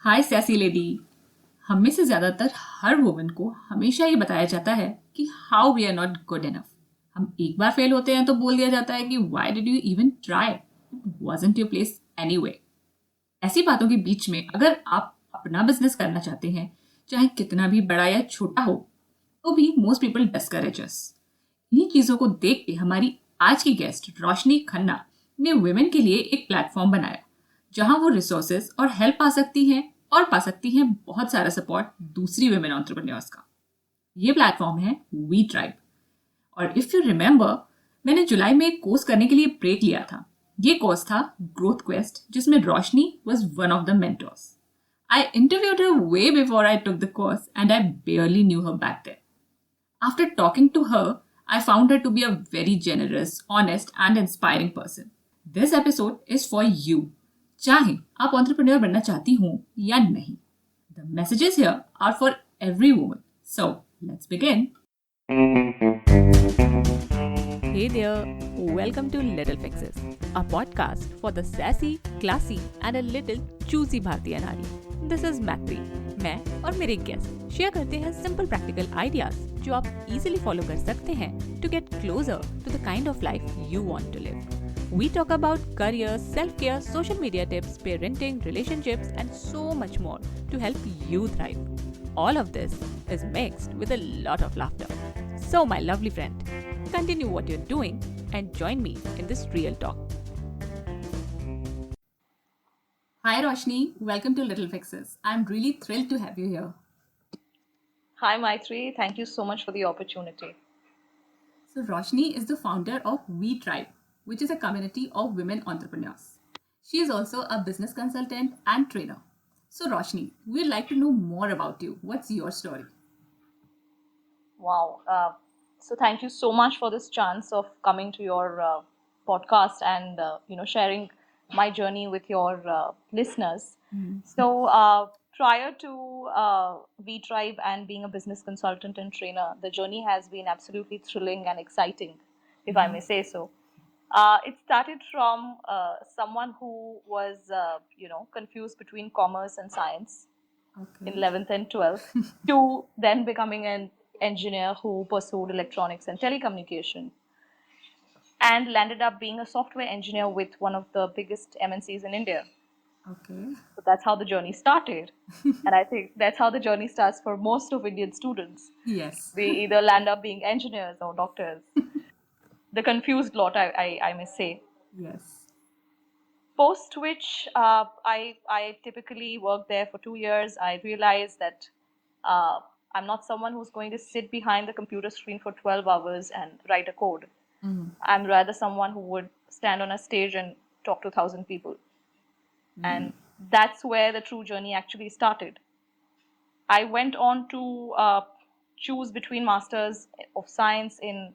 हाय sassy lady. हम में से ज्यादातर हर वुमन को हमेशा ये बताया जाता है कि how we are not good enough. हम एक बार फेल होते हैं तो बोल दिया जाता है कि why did you even try, it wasn't your place anyway. ऐसी बातों के बीच में अगर आप अपना बिजनेस करना चाहते हैं, चाहे कितना भी बड़ा या छोटा हो, तो भी मोस्ट पीपल डिस्करेज अस। इन्हीं चीजों को देख के हमारी आज की गेस्ट रोशनी खन्ना ने वुमेन के लिए एक प्लेटफॉर्म बनाया जहां वो रिसोर्सेज और हेल्प पा सकती हैं और पा सकती हैं बहुत सारा सपोर्ट दूसरी वुमेन एंटरप्रेन्योर्स का। ये प्लेटफॉर्म है वी ट्राइब। और इफ यू रिमेम्बर, मैंने जुलाई में एक कोर्स करने के लिए ब्रेक लिया था। ये कोर्स था ग्रोथ क्वेस्ट, जिसमें Roshni was one of the mentors. I interviewed her way before I took the course and I barely knew her back then. After talking to her, I found her to be a very generous, honest, and inspiring person. This episode is for you. चाहे आप entrepreneur बनना चाहती हो या नहीं. The messages here are for every woman. So, let's begin. Hey there, welcome to Little Fixes, a podcast for the sassy, classy, and a little choosy Bhartiya Nari. This is Macleod. मैं और मेरे guest share करते हैं simple practical ideas जो आप easily follow कर सकते हैं to get closer to the kind of life you want to live. We talk about career, self-care, social media tips, parenting, relationships, and so much more to help you thrive. All of this is mixed with a lot of laughter. So, my lovely friend, continue what you're doing and join me in this real talk. Hi Roshni, welcome to Little Fixes. I'm really thrilled to have you here. Hi Maitri, thank you so much for the opportunity. So Roshni is the founder of We Tribe, which is a community of women entrepreneurs. She is also a business consultant and trainer. So Roshni, we'd like to know more about you. What's your story? Wow. So thank you so much for this chance of coming to your podcast and sharing my journey with your listeners. So prior to V Tribe and being a business consultant and trainer, the journey has been absolutely thrilling and exciting, if I may say so. It started from someone who was, confused between commerce and science in 11th and 12th, to then becoming an engineer who pursued electronics and telecommunication and landed up being a software engineer with one of the biggest MNCs in India. Okay. So that's how the journey started. And I think that's how the journey starts for most of Indian students. Yes. They either land up being engineers or doctors. The confused lot, I may say. Yes. Post which I typically worked there for 2 years. I realized that I'm not someone who's going to sit behind the computer screen for 12 hours and write a code. I'm rather someone who would stand on a stage and talk to 1,000 people. And that's where the true journey actually started. I went on to choose between Masters of Science in,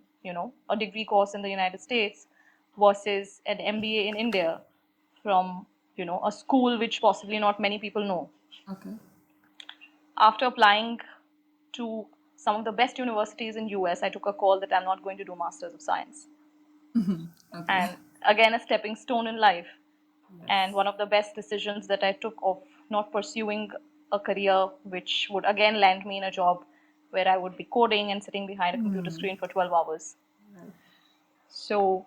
a degree course in the United States versus an MBA in India from, a school which possibly not many people know. Okay. After applying to some of the best universities in US, I took a call that I'm not going to do Masters of Science. Okay. And again, a stepping stone in life. Yes. And one of the best decisions that I took of not pursuing a career which would again land me in a job where I would be coding and sitting behind a computer screen for 12 hours. Right. So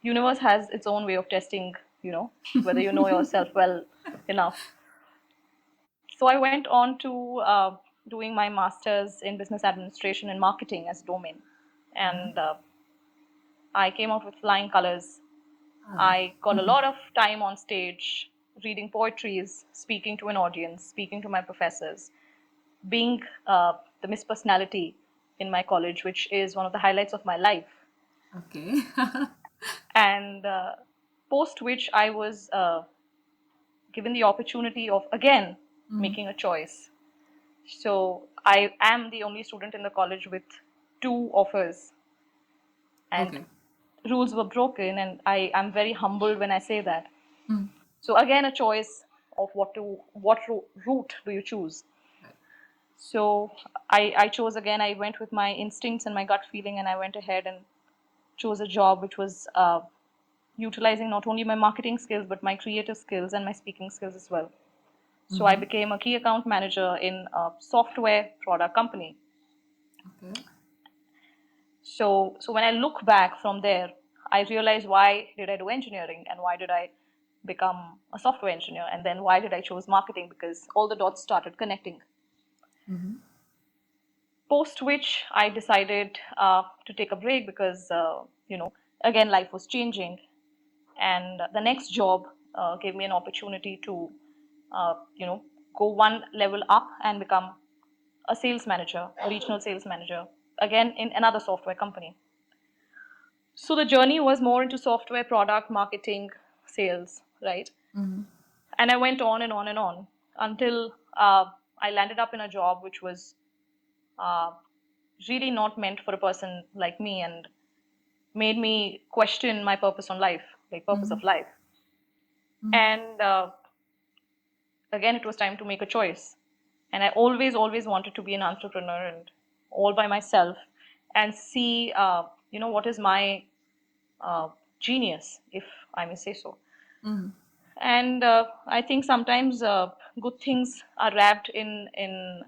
universe has its own way of testing, whether you know yourself well enough. So I went on to doing my master's in business administration and marketing as domain. And I came out with flying colors. I got a lot of time on stage, reading poetries, speaking to an audience, speaking to my professors, being the Miss Personality in my college, which is one of the highlights of my life. Okay. And post which I was given the opportunity of again making a choice. So I am the only student in the college with 2 offers. And Okay. rules were broken, and I'm very humbled when I say that. So again, a choice of what route do you choose? Right. So I chose again. I went with my instincts and my gut feeling, and I went ahead and chose a job which was utilizing not only my marketing skills but my creative skills and my speaking skills as well. So I became a key account manager in a software product company. Okay. So when I look back from there, I realize why did I do engineering and why did I become a software engineer, and then why did I choose marketing, because all the dots started connecting. Post which I decided to take a break because again life was changing, and the next job gave me an opportunity to go one level up and become a sales manager, a regional sales manager, again in another software company. So the journey was more into software product marketing, sales, right? And I went on and on and on until I landed up in a job which was uh, really not meant for a person like me, and made me question my purpose on life, like purpose of life. And again, it was time to make a choice. And I always wanted to be an entrepreneur and all by myself, and see, what is my genius, if I may say so. And I think sometimes good things are wrapped in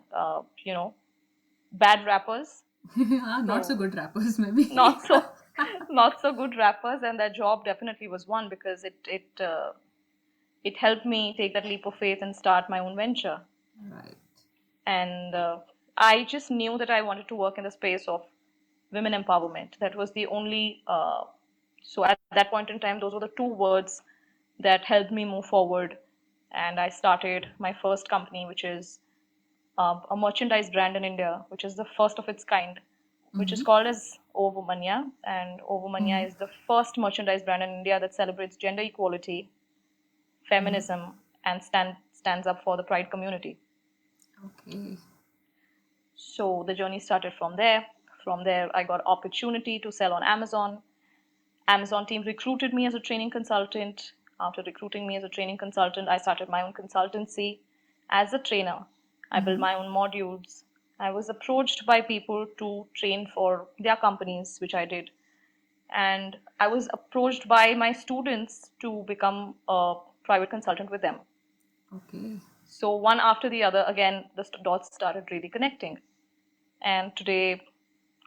bad wrappers. Not so good rappers, maybe. not so not so good rappers, and that job definitely was one, because it helped me take that leap of faith and start my own venture. Right. And I just knew that I wanted to work in the space of women empowerment. That was the only so at that point in time, those were the two words that helped me move forward. And I started my first company, which is a merchandise brand in India, which is the first of its kind, which is called as Ovumanya. And Ovumanya is the first merchandise brand in India that celebrates gender equality, feminism, and stands up for the pride community. Okay. So the journey started from there. From there, I got opportunity to sell on Amazon. Amazon team recruited me as a training consultant. After recruiting me as a training consultant, I started my own consultancy as a trainer. I built my own modules. I was approached by people to train for their companies, which I did. And I was approached by my students to become a private consultant with them. Okay. So one after the other, again, the dots started really connecting. And today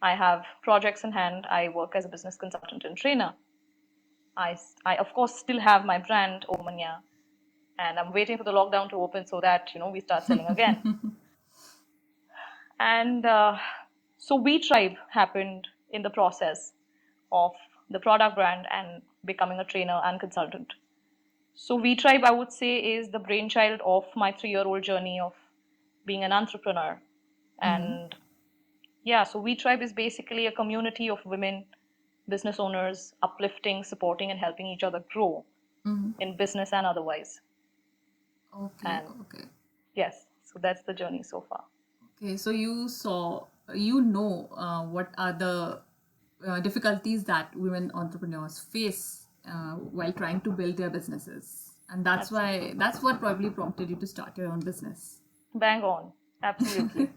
I have projects in hand. I work as a business consultant and trainer. I of course still have my brand Omanya, and I'm waiting for the lockdown to open so that we start selling again. And so We Tribe happened in the process of the product brand and becoming a trainer and consultant. So We Tribe, I would say, is the brainchild of my 3-year-old journey of being an entrepreneur. And yeah, so We Tribe is basically a community of women business owners uplifting, supporting, and helping each other grow in business and otherwise. Okay. And Okay. yes, so that's the journey so far. Okay. So what are the difficulties that women entrepreneurs face while trying to build their businesses, and that's what probably prompted you to start your own business. Bang on. Absolutely.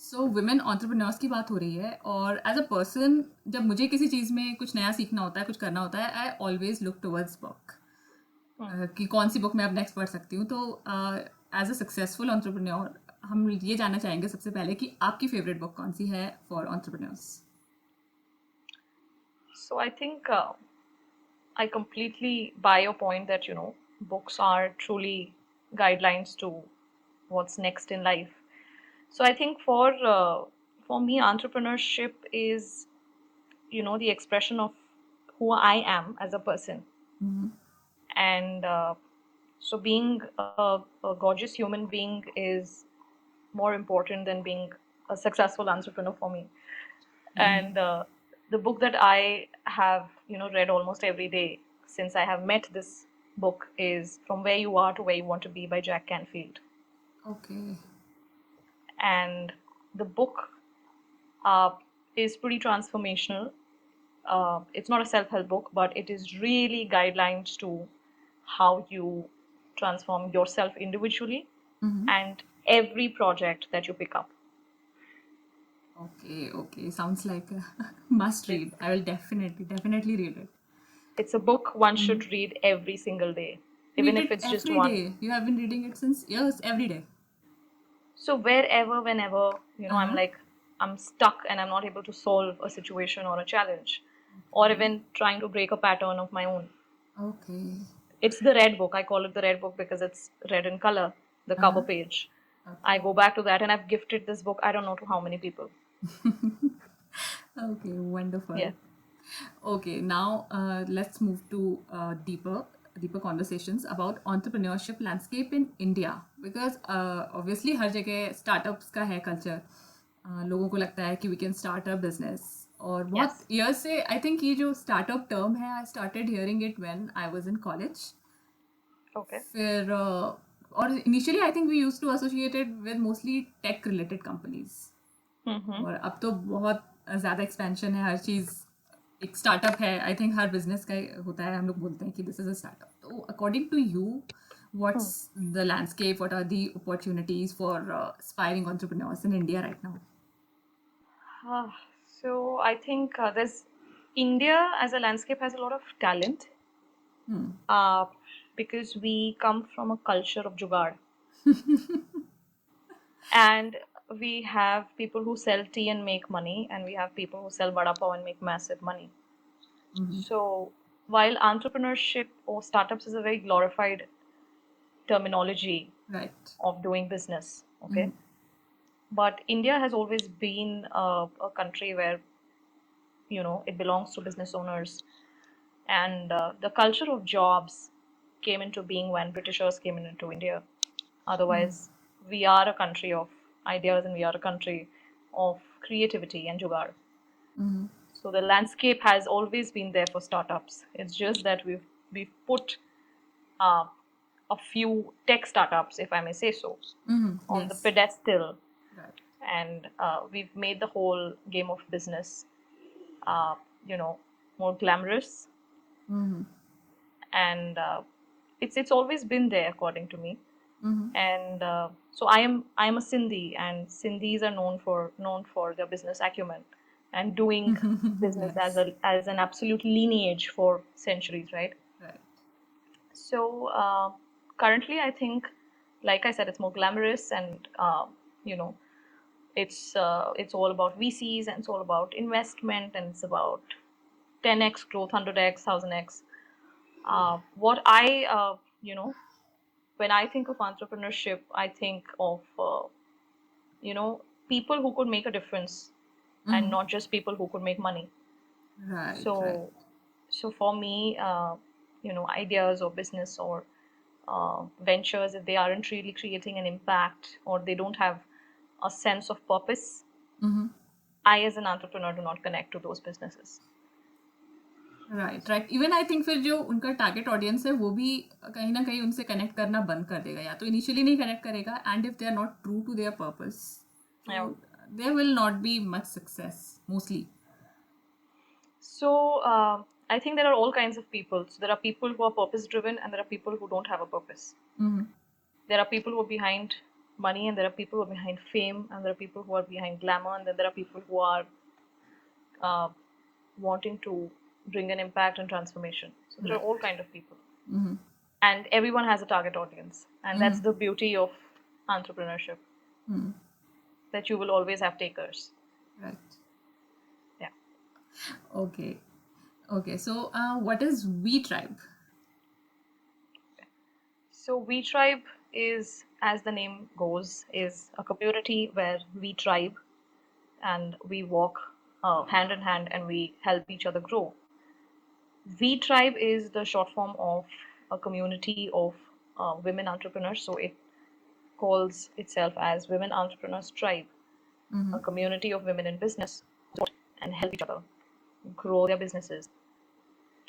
So women entrepreneurs की बात हो रही है, और as a person जब मुझे किसी चीज़ में कुछ नया सीखना होता है, कुछ करना होता है, I always look towards book कि कौन सी बुक मैं अब नेक्स्ट पढ़ सकती हूँ. तो एज अ सक्सेसफुल एंटरप्रेन्योर हम ये जानना चाहेंगे सबसे पहले कि आपकी फेवरेट बुक कौन सी है for entrepreneurs. So I think I completely buy your point that books are truly guidelines to what's next in life. So I think for me, entrepreneurship is the expression of who I am as a person. And so being a gorgeous human being is more important than being a successful entrepreneur for me. And the book that I have read almost every day since I have met this book is From Where You Are to Where You Want to Be by Jack Canfield. Okay. And the book is pretty transformational. It's not a self-help book, but it is really guidelines to how you transform yourself individually and every project that you pick up. Okay. Sounds like a must read. I will definitely read it. It's a book one should read every single day. even Read if it it's just every one. day. You have been reading it since years, every day. So wherever, whenever, I'm Uh-huh. like, I'm stuck and I'm not able to solve a situation or a challenge, or even trying to break a pattern of my own. Okay. It's the red book. I call it the red book because it's red in color, the cover Uh-huh. page. Okay. I go back to that, and I've gifted this book, I don't know to how many people. Okay, wonderful. Yeah. Okay, now let's move to deeper conversations about entrepreneurship landscape in India, because obviously हर जगह startups का है culture. लोगों को लगता है कि we can start a business, और बहुत Yes. years से I think ये जो startup term है, I started hearing it when I was in college. Okay. फिर और initially I think we used to associate it with mostly tech related companies. Mm-hmm. और अब तो बहुत ज़्यादा एक्सपेंशन है, हर चीज़ एक स्टार्टअप है. आई थिंक हर बिजनेस का होता है, हम लोग बोलते हैं कि दिस इज अ स्टार्टअप. तो according to you, what's the landscape, what are the opportunities for aspiring entrepreneurs in India right now? So I think there's India as a landscape has a lot of talent, because we come from a culture of jugaad. And we have people who sell tea and make money, and we have people who sell vada pav and make massive money. So while entrepreneurship or startups is a very glorified terminology Right. of doing business, okay, but India has always been a country where it belongs to business owners, and the culture of jobs came into being when Britishers came into India. Otherwise, we are a country of ideas, and we are a country of creativity and jugaad. So the landscape has always been there for startups. It's just that we've put uh, a few tech startups, if I may say so, on the Yes. pedestal, Right. and we've made the whole game of business, uh, more glamorous, and it's always been there according to me. And so I'm a Sindhi, and Sindhis are known for their business acumen and doing business Yes. as an absolute lineage for centuries, right? Right. So currently, I think, like I said, it's more glamorous, and you know, it's all about VCs, and it's all about investment, and it's about 10x growth, 100x, 1000x. What I when I think of entrepreneurship, I think of people who could make a difference, and not just people who could make money. Right. So Right. so for me, ideas or business or ventures, if they aren't really creating an impact, or they don't have a sense of purpose, I as an entrepreneur do not connect to those businesses. Right right. Even I think फिर जो उनका target audience है वो भी कहीं ना कहीं उनसे कनेक्ट करना बंद कर देगा, या तो इनिशियली नहीं कनेक्ट करेगा, and if they are not true to their purpose, Yeah. There will not be much success mostly. So I think there are all kinds of people. So there are people who are purpose driven, and there are people who don't have a purpose. There are people who are behind money, and there are people who are behind fame, and there are people who are behind glamour, and then there are people who are wanting to bring an impact and transformation. So there are all kind of people, and everyone has a target audience, and that's the beauty of entrepreneurship, that you will always have takers. Right. Yeah. Okay. Okay, so what is We Tribe? So We Tribe is, as the name goes, is a community where we tribe, and we walk hand in hand, and we help each other grow. We Tribe is the short form of a community of women entrepreneurs. So it calls itself as Women Entrepreneurs Tribe, a community of women in business and help each other grow their businesses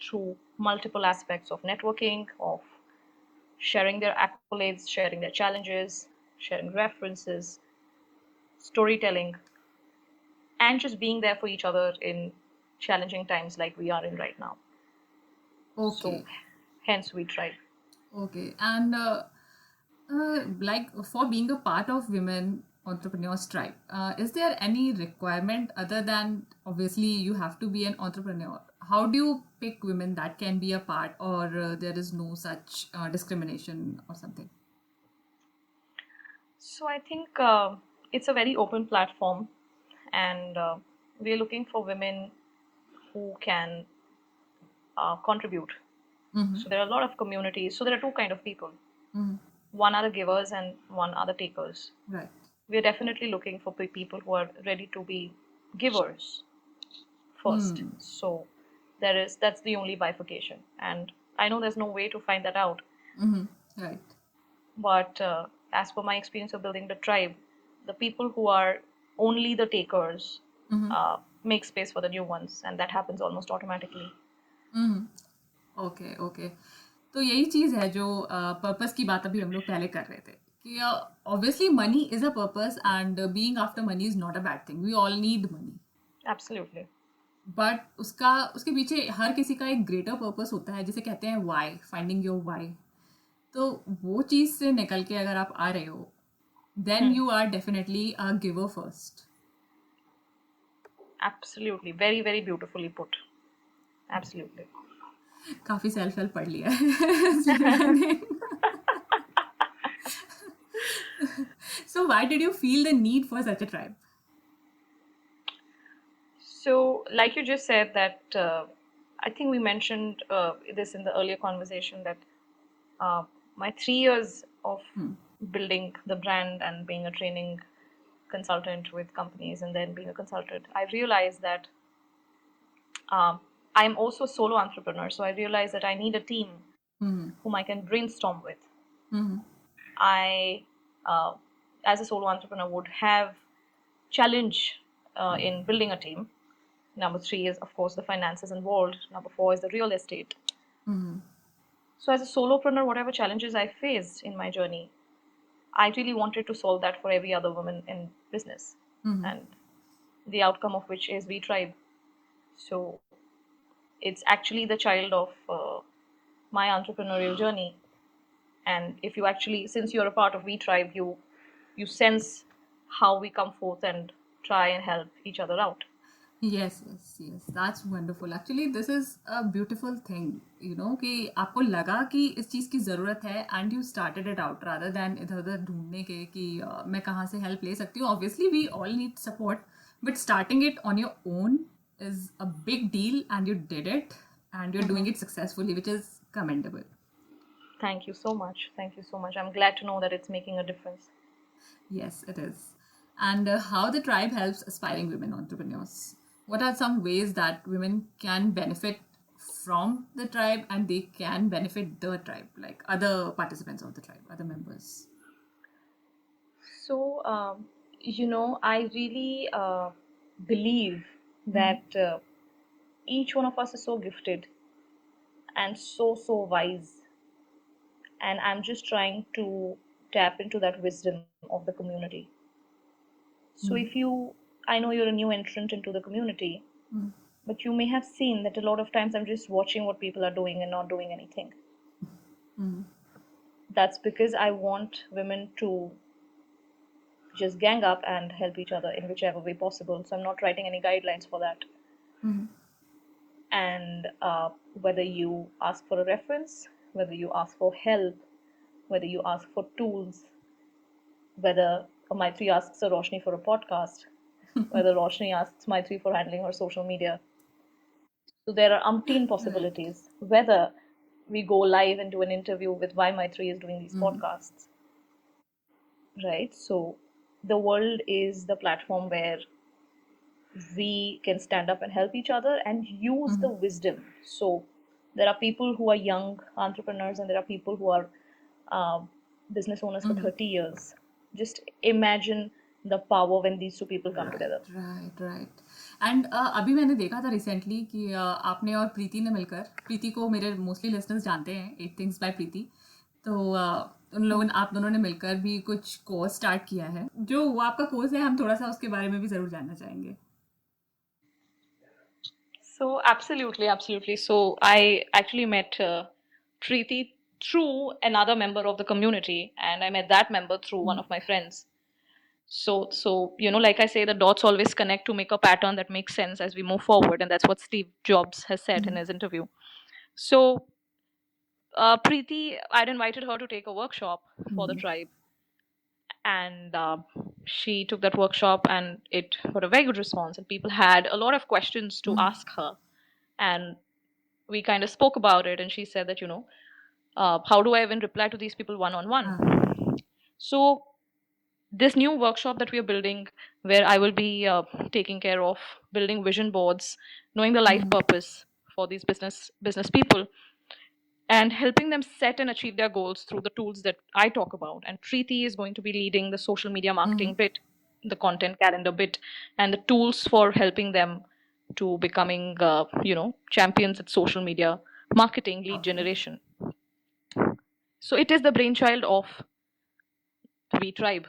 through multiple aspects of networking, of sharing their accolades, sharing their challenges, sharing references, storytelling, and just being there for each other in challenging times like we are in right now. Okay. So, hence We Tribe. Okay, and like for being a part of Women Entrepreneurs Tribe, is there any requirement other than obviously you have to be an entrepreneur? how do you pick women that can be a part, or there is no such discrimination or something? So I think it's a very open platform, and we're looking for women who can contribute. So there are a lot of communities. So there are two kind of people. One are the givers and one are the takers. Right. We're definitely looking for people who are ready to be givers first. So that's the only bifurcation, and I know there's no way to find that out. Right. But as per my experience of building the tribe, the people who are only the takers make space for the new ones, and that happens almost automatically. Okay okay, तो यही चीज़ है जो purpose की बात अभी हम लोग पहले कर रहे थे कि obviously money is a purpose and being after money is not a bad thing, we all need money, Absolutely. But उसके पीछे हर किसी का एक ग्रेटर पर्पस होता है जिसे कहते हैं वाई, फाइंडिंग योर वाई। तो वो चीज़ से निकल के अगर आप आ रहे हो then you are definitely a giver first. Absolutely. Very, very beautifully put. Absolutely. काफ़ी सेल्फ हेल्प पढ़ लिया है। So why did you feel the need for such a tribe? So, like you just said, that I think we mentioned this in the earlier conversation, that my 3 years of building the brand and being a training consultant with companies and then being a consultant, I realized that I'm also a solo entrepreneur. So I realized that I need a team whom I can brainstorm with. I, as a solo entrepreneur, would have challenge in building a team. Number 3 is, of course, the finances involved. Number 4 is the real estate. So as a solopreneur, whatever challenges I faced in my journey, I really wanted to solve that for every other woman in business. And the outcome of which is We Tribe. So it's actually the child of my entrepreneurial journey. And if you actually, since you're a part of We Tribe, you sense how we come forth and try and help each other out. Yes, that's wonderful. Actually, this is a beautiful thing, कि आपको लगा कि इस चीज़ की ज़रूरत है and you started it out rather than इधर उधर ढूंढने के कि मैं कहाँ से help ले सकती हूँ. Obviously, we all need support, but starting it on your own is a big deal and you did it and you're doing it successfully, which is commendable. Thank you so much. Thank you so much. I'm glad to know that it's making a difference. Yes, it is. And how the tribe helps aspiring women entrepreneurs. What are some ways that women can benefit from the tribe and they can benefit the tribe, like other participants of the tribe, other members? So, I really believe that each one of us is so gifted and so wise. And I'm just trying to tap into that wisdom of the community. So I know you're a new entrant into the community, but you may have seen that a lot of times I'm just watching what people are doing and not doing anything. That's because I want women to just gang up and help each other in whichever way possible. So I'm not writing any guidelines for that. And whether you ask for a reference, whether you ask for help, whether you ask for tools, whether Maitri asks a Roshni for a podcast, whether Roshni asks Maitri for handling her social media. So there are umpteen possibilities. Whether we go live and do an interview with why Maitri is doing these podcasts. Right? So the world is the platform where we can stand up and help each other and use the wisdom. So there are people who are young entrepreneurs and there are people who are business owners for 30 years. Just imagine the power when these two people come together. Right. And अभी मैंने देखा था recently कि आपने और प्रीति ने मिलकर, प्रीति को मेरे मोस्टली लिसनर्स जानते हैं, 8 Things by प्रीति, तो आप दोनों ने मिलकर भी कुछ कोर्स स्टार्ट किया है. जो वो आपका कोर्स है, हम थोड़ा सा उसके बारे में भी ज़रूर जानना चाहेंगे. So absolutely. So I actually met Preeti through another member of the community, and I met that member through one of my friends. So like I say, the dots always connect to make a pattern that makes sense as we move forward, and that's what Steve Jobs has said in his interview. So Preeti, I'd invited her to take a workshop for the tribe, and she took that workshop, and it got a very good response, and people had a lot of questions to ask her, and we kind of spoke about it, and she said that how do I even reply to these people one on one? So this new workshop that we are building, where I will be taking care of building vision boards, knowing the life purpose for these business people, and helping them set and achieve their goals through the tools that I talk about. And Preeti is going to be leading the social media marketing bit, the content calendar bit, and the tools for helping them to becoming champions at social media marketing, lead generation. So it is the brainchild of We Tribe.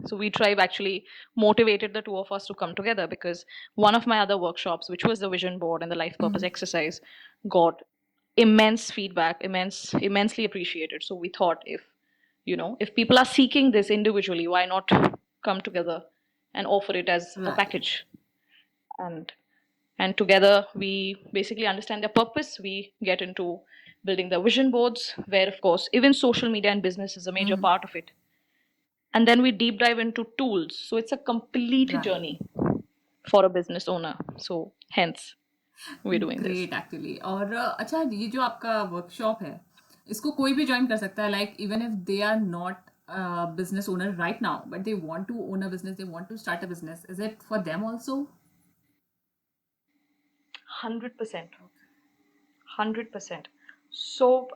So We Tribe actually motivated the two of us to come together, because one of my other workshops, which was the vision board and the life purpose exercise, got immense feedback, immensely appreciated. So we thought, if people are seeking this individually, why not come together and offer it as a package? And together we basically understand their purpose. We get into building the vision boards, where of course even social media and business is a major part of it. And then we deep dive into tools. So it's a complete journey for a business owner. So hence we're doing this. Great actually. और अच्छा, ये जो आपका workshop है, इसको कोई भी join कर सकता है, like even if they are not business owner right now, but they want to own a business, they want to start a business. Is it for them also? 100%. 100%. So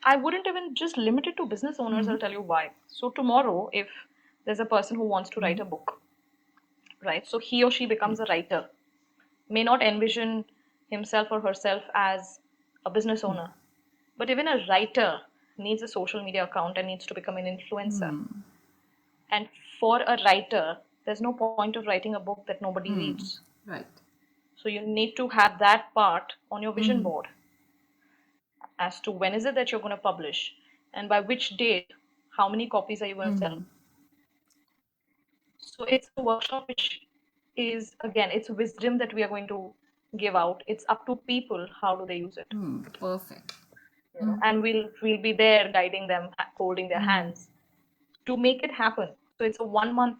I wouldn't even just limit it to business owners. I'll tell you why. So tomorrow, if there's a person who wants to write a book, right? So he or she becomes a writer, may not envision himself or herself as a business owner, but even a writer needs a social media account and needs to become an influencer. And for a writer, there's no point of writing a book that nobody reads. Right. So you need to have that part on your vision board as to when is it that you're going to publish, and by which date, how many copies are you going to sell. So it's a workshop which is, again, it's wisdom that we are going to give out. It's up to people, how do they use it. Perfect. And we'll be there guiding them, holding their hands to make it happen. So it's a 1 month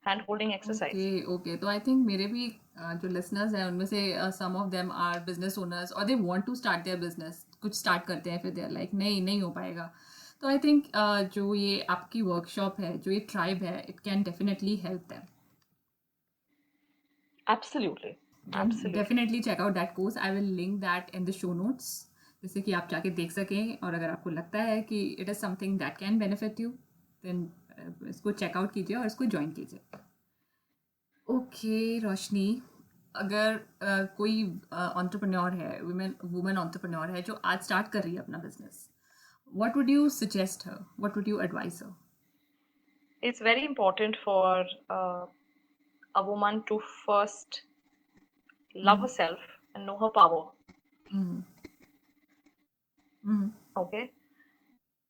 hand holding exercise. Okay. तो I think मेरे भी जो listeners हैं, उनमें से some of them are business owners, or they want to start their business. कुछ start करते हैं, फिर they are like नहीं हो पाएगा. तो I think जो ये आपकी workshop है, जो ये tribe है, it can definitely help them. Absolutely. Definitely check out that course. I will link that in the show notes, जिससे कि आप जाके देख सकें, और अगर आपको लगता है कि it is something that can benefit you, then इसको check out कीजिए और इसको join कीजिए. Okay, रोशनी, अगर कोई entrepreneur है, woman entrepreneur है, जो आज start कर रही है अपना business, what would you suggest her? What would you advise her? It's very important for a woman to first love herself and know her power. Okay?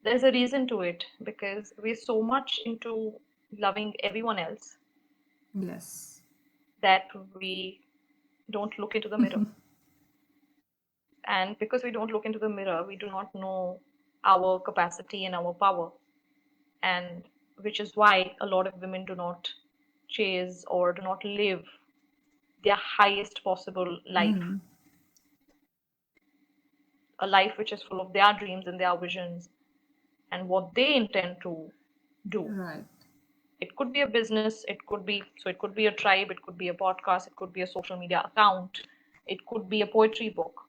There's a reason to it, because we're so much into loving everyone else. Yes. That we don't look into the mirror. And because we don't look into the mirror, we do not know our capacity and our power. And which is why a lot of women do not chase or do not live their highest possible life. A life which is full of their dreams and their visions and what they intend to do. Right. It could be a business, it could be a tribe, it could be a podcast, it could be a social media account, it could be a poetry book,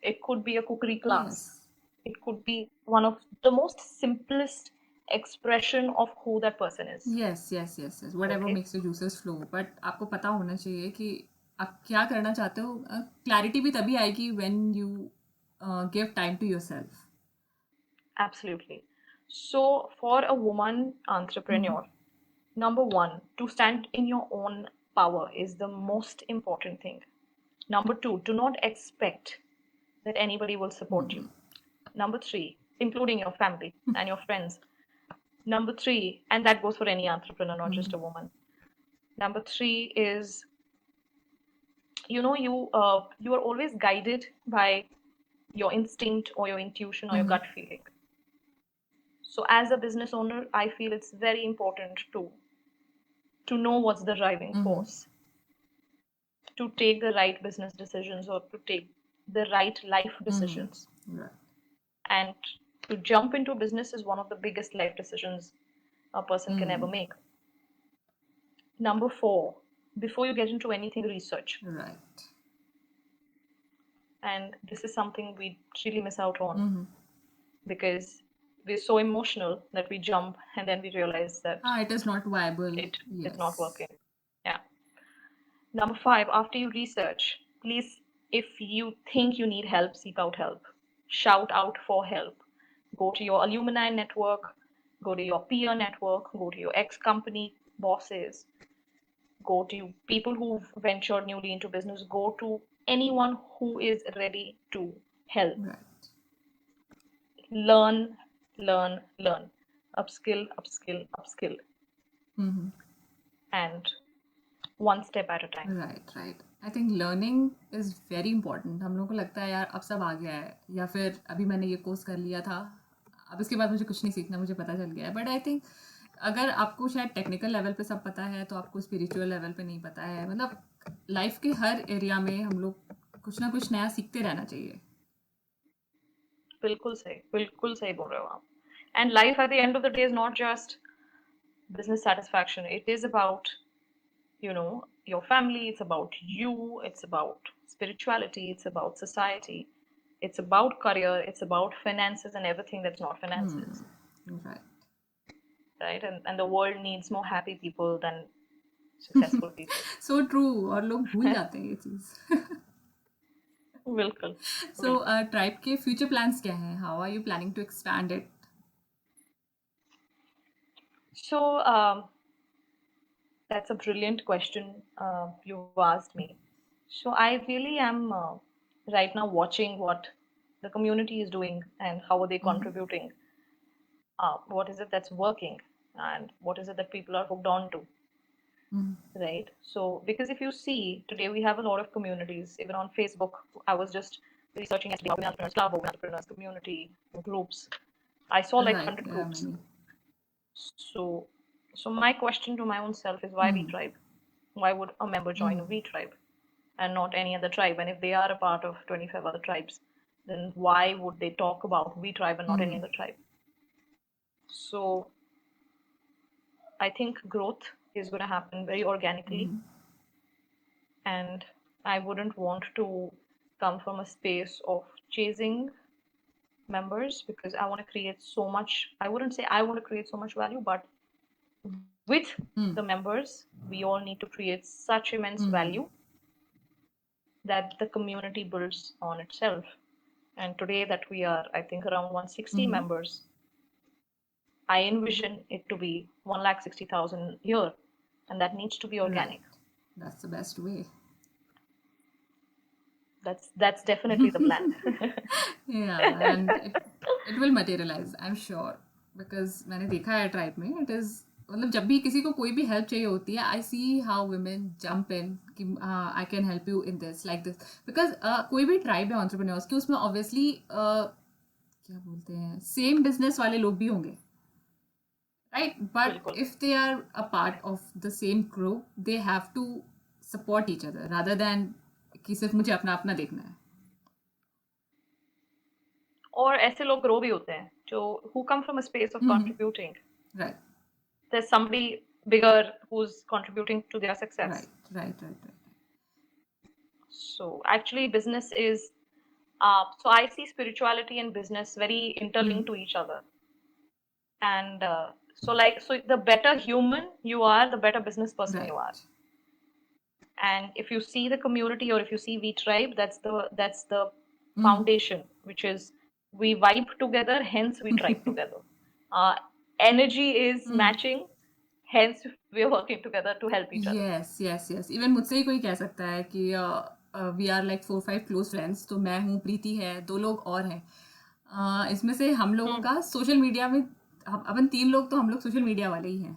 it could be a cookery class, it could be one of the most simplest expression of who that person is. Yes. Whatever makes your juices flow. But आपको पता होना चाहिए कि आप क्या करना चाहते हो. Clarity भी तभी आएगी when you give time to yourself. Absolutely. So for a woman entrepreneur, number one, to stand in your own power is the most important thing. Number two, do not expect that anybody will support you. Number three, including your family and your friends, Number 3, and that goes for any entrepreneur, not just a woman. Number 3 is, you are always guided by your instinct or your intuition or your gut feeling. So as a business owner, I feel it's very important to know what's the driving force, to take the right business decisions or to take the right life decisions. Right. And to jump into business is one of the biggest life decisions a person can ever make. Number 4, before you get into anything, research. Right. And this is something we really miss out on because we're so emotional that we jump and then we realize that it is not viable. it Yes. is not working. Yeah. Number 5, after you research, please, if you think you need help, seek out help. Shout out for help. Go to your alumni network, go to your peer network, go to your ex-company bosses, go to people who've ventured newly into business, go to anyone who is ready to help. Right. Learn. Upskill. And one step at a time. Right. I think learning is very important. हम लोगों को लगता है यार अब सब आ गया है, या फिर अभी मैंने ये कोर्स कर लिया था, अब इसके बाद मुझे कुछ नहीं सीखना, मुझे पता चल गया है. बट आई थिंक अगर आपको शायद टेक्निकल लेवल पे सब पता है तो आपको स्पिरिचुअल लेवल पे नहीं पता है. मतलब लाइफ के हर एरिया में हम लोग कुछ ना कुछ नया सीखते रहना चाहिए. बिल्कुल सही बोल रहे हो आप. And life at the end of the day is not just business satisfaction. It is about, your family. It's about you. It's about spirituality. It's about society. It's about career. It's about finances and everything that's not finances. Right? And the world needs more happy people than successful people. So true. और लोग भूल जाते हैं ये चीज़. बिल्कुल. So tribe के future plans क्या हैं? How are you planning to expand it? So that's a brilliant question you've asked me. So I really am right now watching what the community is doing and how are they contributing. What is it that's working and what is it that people are hooked on to. Right. So because if you see today we have a lot of communities, even on Facebook. I was just researching yesterday Women Entrepreneurs Club, Women Entrepreneurs Community, groups. I saw like 100 groups. So my question to my own self is why V Tribe? Why would a member join a V Tribe and not any other tribe? And if they are a part of 25 other tribes, then why would they talk about V Tribe and not any other tribe? So I think growth is going to happen very organically. And I wouldn't want to come from a space of chasing members because I want to create so much. I wouldn't say I want to create so much value, but with the members, we all need to create such immense value that the community builds on itself. And today that we are, I think, around 160 members, I envision it to be 160,000 a year, and that needs to be organic. Right. That's the best way. That's definitely the plan. Yeah, and it will materialize, I'm sure, because मैंने देखा है tribe में, it is मतलब जब भी किसी को कोई भी help चाहिए होती है, I see how women jump in कि I can help you in this like this, because कोई भी tribe है entrepreneurs की, उसमें obviously क्या बोलते हैं, same business वाले लोग भी होंगे, right? But if they are a part of the same group, they have to support each other rather than कि सिर्फ मुझे अपना अपना देखना है. और ऐसे लोग ग्रो भी होते हैं जो who come from a space of contributing. Right. There's somebody bigger who's contributing to their success. Right. So actually business is so I see spirituality and business very interlinked to each other. And so the better human you are, the better business person you are. And if you see the community or if you see V Tribe, that's the foundation, which is we vibe together, hence we tribe together. Energy is matching, hence we are working together to help each other. Yes. Even मुझसे ही कोई कह सकता है कि we are like 4-5 close friends. तो मैं हूँ, प्रीति है, 2 लोग और हैं. इसमें से हम लोगों का सोशल मीडिया में अपन 3 लोग तो हम लोग सोशल मीडिया वाले ही हैं,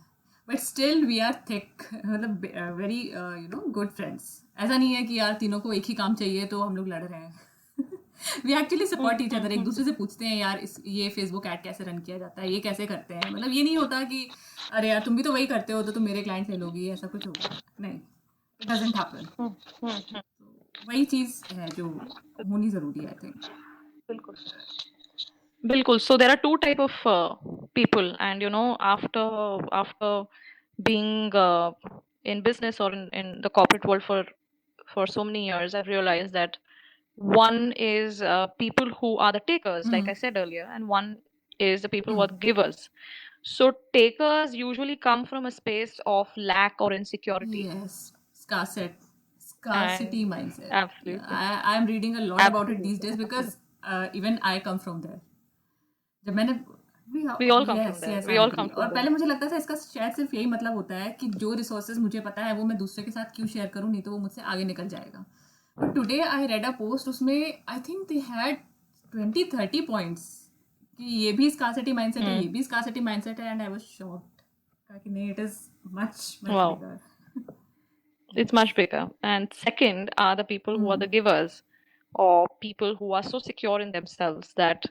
but still we are thick, मतलब वेरी गुड फ्रेंड्स. ऐसा नहीं है कि यार तीनों को एक ही काम चाहिए तो हम लोग लड़ रहे हैं. We actually support each other. एक दूसरे से पूछते हैं यार ये फेसबुक ऐड कैसे रन किया जाता है, ये कैसे करते हैं. मतलब ये नहीं होता कि अरे यार तुम भी तो वही करते हो तो तुम मेरे क्लाइंट ले लोगी, ऐसा कुछ होगा नहीं. It doesn't happen. वही चीज़ है जो होनी ज़रूरी है, आई थिंक. बिल्कुल. Bilkul. So there are two type of people, and after being in business or in the corporate world for so many years, I've realized that one is people who are the takers, like I said earlier, and one is the people who are the givers. So takers usually come from a space of lack or insecurity. Yes, scarcity And mindset. Yeah, absolutely, I'm reading a lot about it these days absolutely, because even I come from there. जब मैंने we all come from yes there. Yes We I all agree. come और from पहले there. मुझे लगता था इसका शायद सिर्फ यही मतलब होता है कि जो रिसोर्सेज मुझे पता है वो मैं दूसरे के साथ क्यों शेयर करूँ, नहीं तो वो मुझसे आगे निकल जाएगा. But today I read a post, उसमें I think they had 20-30 points कि ये भी स्कार्सिटी माइंडसेट है, ये भी स्कार्सिटी माइंडसेट है. एंड आई वाज शॉक्ड कि नहीं, it is much much Wow. Bigger. It's much bigger. And second are the people who are the givers, or people who are so secure in themselves that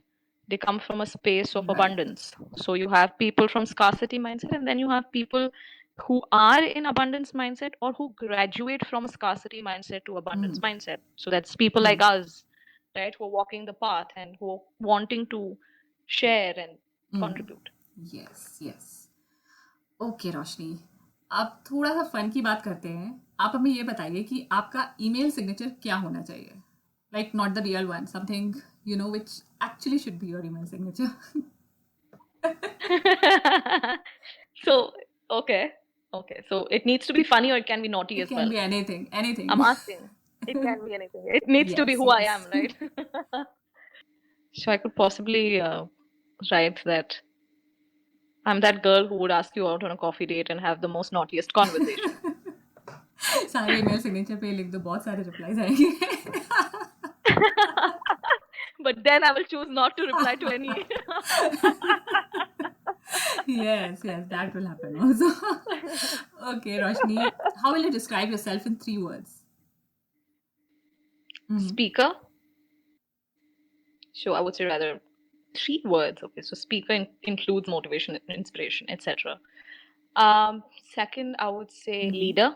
they come from a space of Right. abundance. So you have people from scarcity mindset, and then you have people who are in abundance mindset or who graduate from scarcity mindset to abundance mindset. So that's people like us, right, who are walking the path and who are wanting to share and contribute. Yes yes. Okay Roshni, अब थोड़ा सा fun की बात करते हैं. आप हमें ये बताइए कि आपका ईमेल सिग्नेचर क्या होना चाहिए. Like not the real one, something which actually should be your email signature. So, okay. Okay. So it needs to be funny or it can be naughty It as can well. be anything, anything. I'm asking. It can be anything. It needs to be Yes, who I yes. am, right? So I could possibly write that I'm that girl who would ask you out on a coffee date and have the most naughtiest conversation. सारे email signature पे लिख दो, बहुत सारे replies आएंगे. But then I will choose not to reply to any. Yes, that will happen also. Okay, Roshni, how will you describe yourself in 3 words? Speaker. So I would say rather 3 words. Okay, so speaker includes motivation, inspiration, etc. Second, I would say leader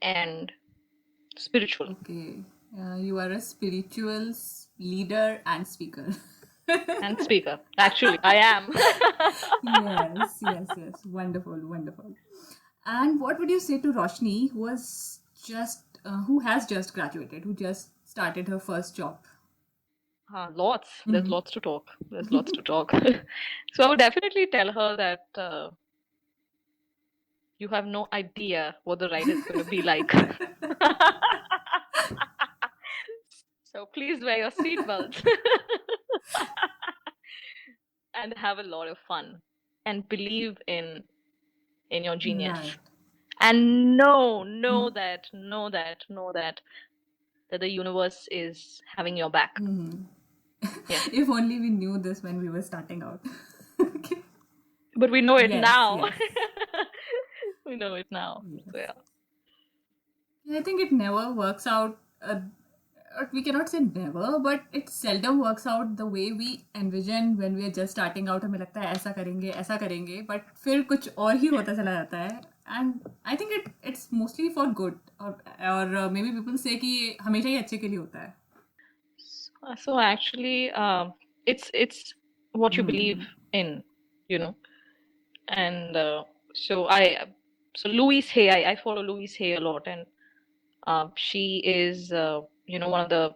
and spiritual. Okay, you are a spiritual leader and speaker. And speaker. Actually, I am. Yes. Wonderful, wonderful. And what would you say to Roshni, who has just graduated, who just started her first job? Lots. There's lots to talk. There's lots to talk. So I would definitely tell her that you have no idea what the ride is going to be like. So please wear your seatbelts and have a lot of fun and believe in your genius. Right. And know that the universe is having your back. Yeah. If only we knew this when we were starting out. Okay. But we know it Yes, now. yes. We know it now. Yes. So yeah. I think it never works out. Or we cannot say never, but it seldom works out the way we envision when we are just starting out. हमें लगता है ऐसा करेंगे, but फिर कुछ और ही होता चला जाता है. And I think it's mostly for good, or maybe people say कि ये हमेशा ही अच्छे के लिए होता है. So actually, it's what you believe in, and so Louise Hay, I follow Louise Hay a lot, and she is one of the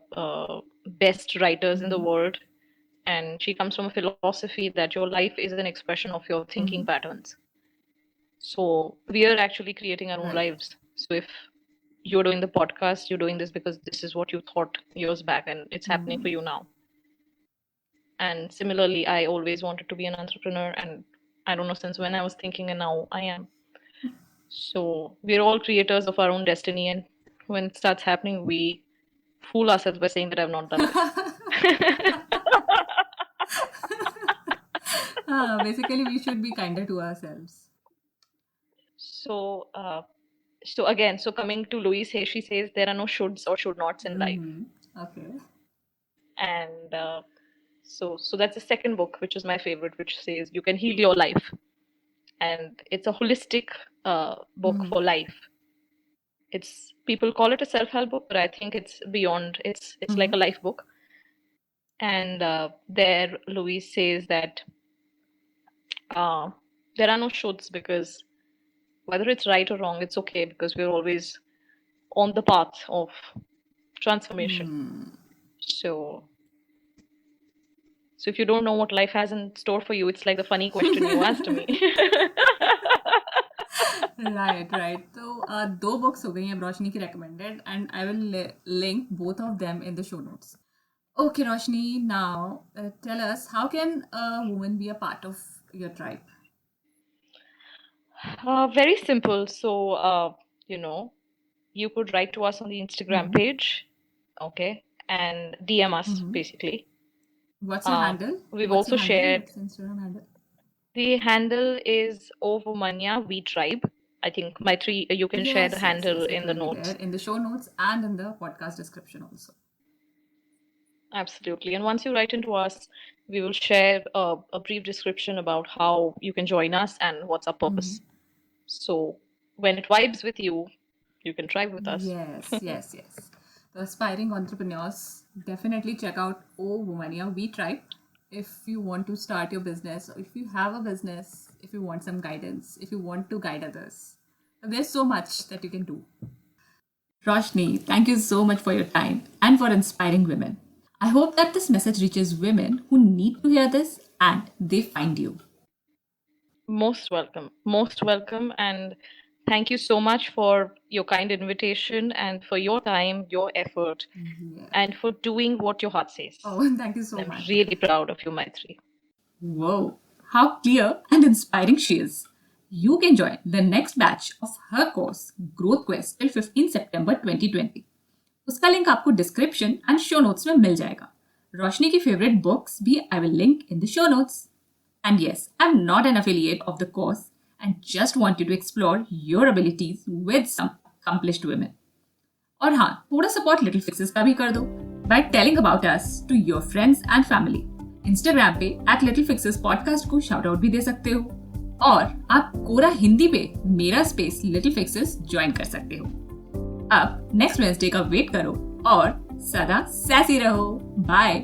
best writers in the world, and she comes from a philosophy that your life is an expression of your thinking patterns. So we are actually creating our own lives. So if you're doing the podcast, you're doing this because this is what you thought years back, and it's happening for you now. And similarly, I always wanted to be an entrepreneur, and I don't know since when I was thinking, and now I am. So we're all creators of our own destiny, and when it starts happening, we fool ourselves by saying that I've not done it. Basically, we should be kinder to ourselves. So, so coming to Louise here, she says there are no shoulds or should nots in life. Okay. And so that's the second book, which is my favorite, which says you can heal your life. And it's a holistic book for life. It's, people call it a self-help book, but I think it's beyond. It's like a life book. And there Louise says that there are no shoulds, because whether it's right or wrong, it's okay, because we're always on the path of transformation. So if you don't know what life has in store for you, it's like the funny question you asked me. Right. So, दो books हो गई हैं रोशनी की recommended, and I will link both of them in the show notes. Okay, Roshni, now tell us, how can a woman be a part of your tribe? Very simple. So, you could write to us on the Instagram page, okay, and DM us basically. What's your handle? We've also shared. What's the Instagram handle? The handle is Ovumanya We Tribe. I think you can share the handle in the notes. In the show notes and in the podcast description also. Absolutely. And once you write into us, we will share a brief description about how you can join us and what's our purpose. So when it vibes with you, you can tribe with us. Yes. The aspiring entrepreneurs, definitely check out Womania We Tribe if you want to start your business, or if you have a business, if you want some guidance, if you want to guide others. There's so much that you can do. Roshni, thank you so much for your time and for inspiring women. I hope that this message reaches women who need to hear this and they find you. Most welcome. And thank you so much for your kind invitation and for your time, your effort, and for doing what your heart says. Oh, thank you so much. I'm really proud of you, Maitri. Whoa, how clear and inspiring she is. You can join the next batch of her course, Growth Quest, till 15 September 2020. उसका link आपको description and show notes में मिल जाएगा. रोशनी की favourite books भी I will link in the show notes. And yes, I am not an affiliate of the course and just want you to explore your abilities with some accomplished women. और हाँ, थोड़ा support little fixes का भी कर दो by telling about us to your friends and family. Instagram पे @little podcast को shout out भी दे सकते हो, और आप कोरा हिंदी पे मेरा स्पेस लिटिल फिक्सेस ज्वाइन कर सकते हो. अब नेक्स्ट वेडनेसडे का वेट करो और सदा सैसी रहो. बाय.